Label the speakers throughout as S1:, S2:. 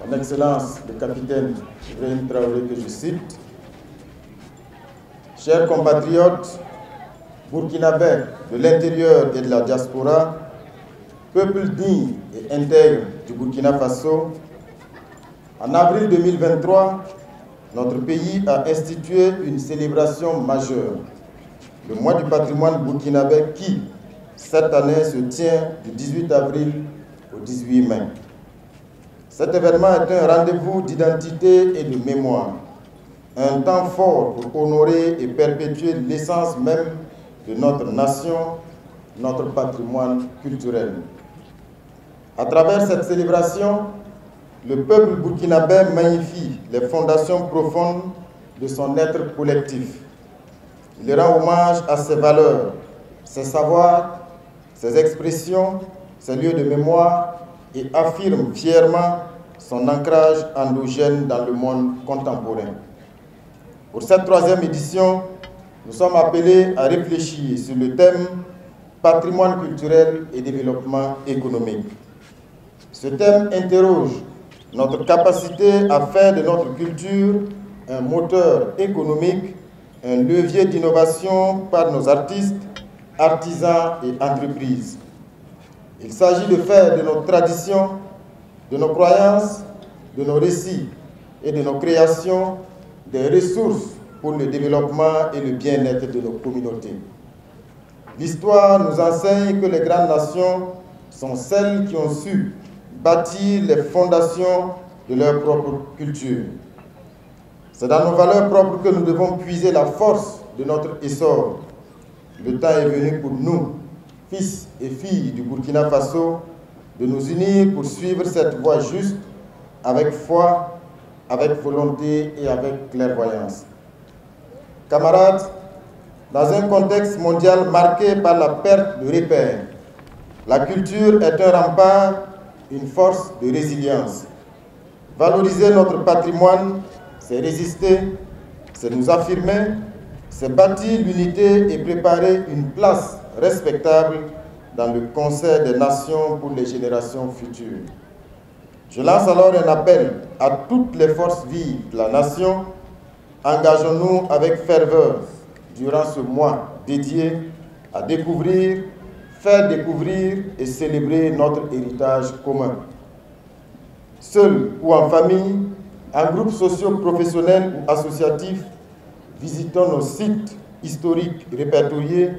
S1: Son Excellence le capitaine Ibrahim Traoré, que je cite, chers compatriotes burkinabés de l'intérieur et de la diaspora, peuple digne et intègre du Burkina Faso, en avril 2023, notre pays a institué une célébration majeure, le mois du patrimoine burkinabé qui, cette année, se tient du 18 avril au 18 mai. Cet événement est un rendez-vous d'identité et de mémoire, un temps fort pour honorer et perpétuer l'essence même de notre nation, notre patrimoine culturel. À travers cette célébration, le peuple burkinabé magnifie les fondations profondes de son être collectif. Il rend hommage à ses valeurs, ses savoirs, ses expressions, ses lieux de mémoire et affirme fièrement son ancrage endogène dans le monde contemporain. Pour cette troisième édition, nous sommes appelés à réfléchir sur le thème patrimoine culturel et développement économique. Ce thème interroge notre capacité à faire de notre culture un moteur économique, un levier d'innovation par nos artistes, artisans et entreprises. Il s'agit de faire de nos traditions, de nos croyances, de nos récits et de nos créations des ressources pour le développement et le bien-être de nos communautés. L'histoire nous enseigne que les grandes nations sont celles qui ont su bâtir les fondations de leur propre culture. C'est dans nos valeurs propres que nous devons puiser la force de notre essor. Le temps est venu pour nous, fils et filles du Burkina Faso, de nous unir pour suivre cette voie juste, avec foi, avec volonté et avec clairvoyance. Camarades, dans un contexte mondial marqué par la perte de repères, la culture est un rempart, une force de résilience. Valoriser notre patrimoine, c'est résister, c'est nous affirmer, c'est bâtir l'unité et préparer une place respectable dans le concert des nations pour les générations futures. Je lance alors un appel à toutes les forces vives de la nation. Engageons-nous avec ferveur durant ce mois dédié à découvrir, faire découvrir et célébrer notre héritage commun. Seul ou en famille, en groupe socio-professionnel ou associatif, visitons nos sites historiques répertoriés,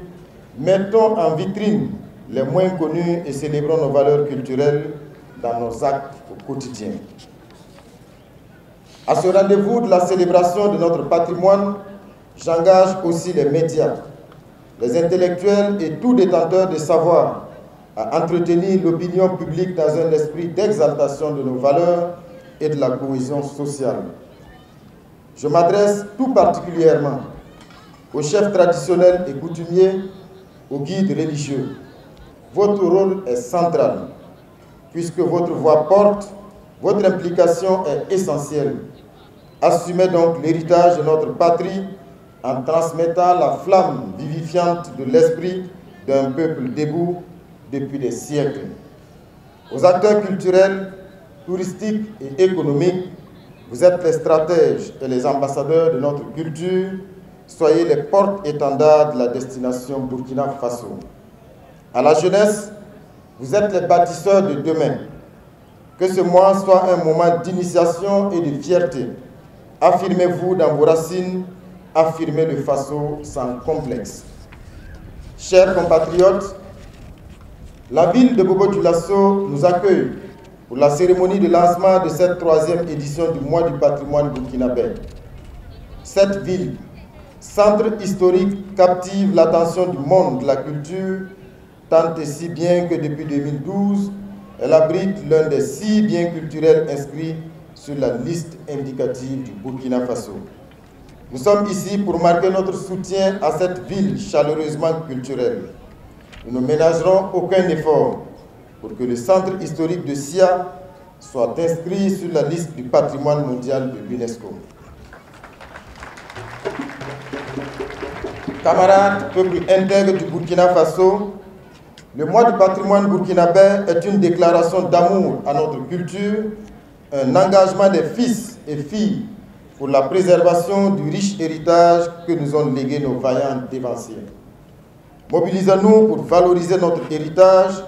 S1: mettons en vitrine les moins connus et célébrons nos valeurs culturelles dans nos actes au quotidien. À ce rendez-vous de la célébration de notre patrimoine, j'engage aussi les médias, les intellectuels et tout détenteur de savoir à entretenir l'opinion publique dans un esprit d'exaltation de nos valeurs et de la cohésion sociale. Je m'adresse tout particulièrement aux chefs traditionnels et coutumiers, aux guides religieux. Votre rôle est central, puisque votre voix porte, votre implication est essentielle. Assumez donc l'héritage de notre patrie en transmettant la flamme vivifiante de l'esprit d'un peuple debout depuis des siècles. Aux acteurs culturels, touristiques et économiques, vous êtes les stratèges et les ambassadeurs de notre culture. Soyez les porte-étendards de la destination Burkina Faso. À la jeunesse, vous êtes les bâtisseurs de demain. Que ce mois soit un moment d'initiation et de fierté. Affirmez-vous dans vos racines, affirmez le Faso sans complexe. Chers compatriotes, la ville de Bobo-Dioulasso nous accueille pour la cérémonie de lancement de cette troisième édition du mois du patrimoine burkinabé. Cette ville, centre historique, captive l'attention du monde de la culture, tant et si bien que depuis 2012, elle abrite l'un des 6 biens culturels inscrits sur la liste indicative du Burkina Faso. Nous sommes ici pour marquer notre soutien à cette ville chaleureusement culturelle. Nous ne ménagerons aucun effort pour que le centre historique de Sia soit inscrit sur la liste du patrimoine mondial de l'UNESCO. Camarades, peuple intègre du Burkina Faso, le mois du patrimoine burkinabé est une déclaration d'amour à notre culture, un engagement des fils et filles pour la préservation du riche héritage que nous ont légué nos vaillants dévanciers. Mobilisons-nous pour valoriser notre héritage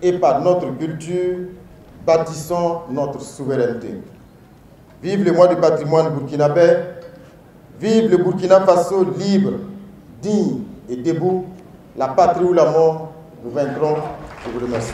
S1: et par notre culture, bâtissons notre souveraineté. Vive le mois du patrimoine burkinabé, vive le Burkina Faso libre, digne et debout, la patrie ou la mort, nous vaincrons. Je vous remercie.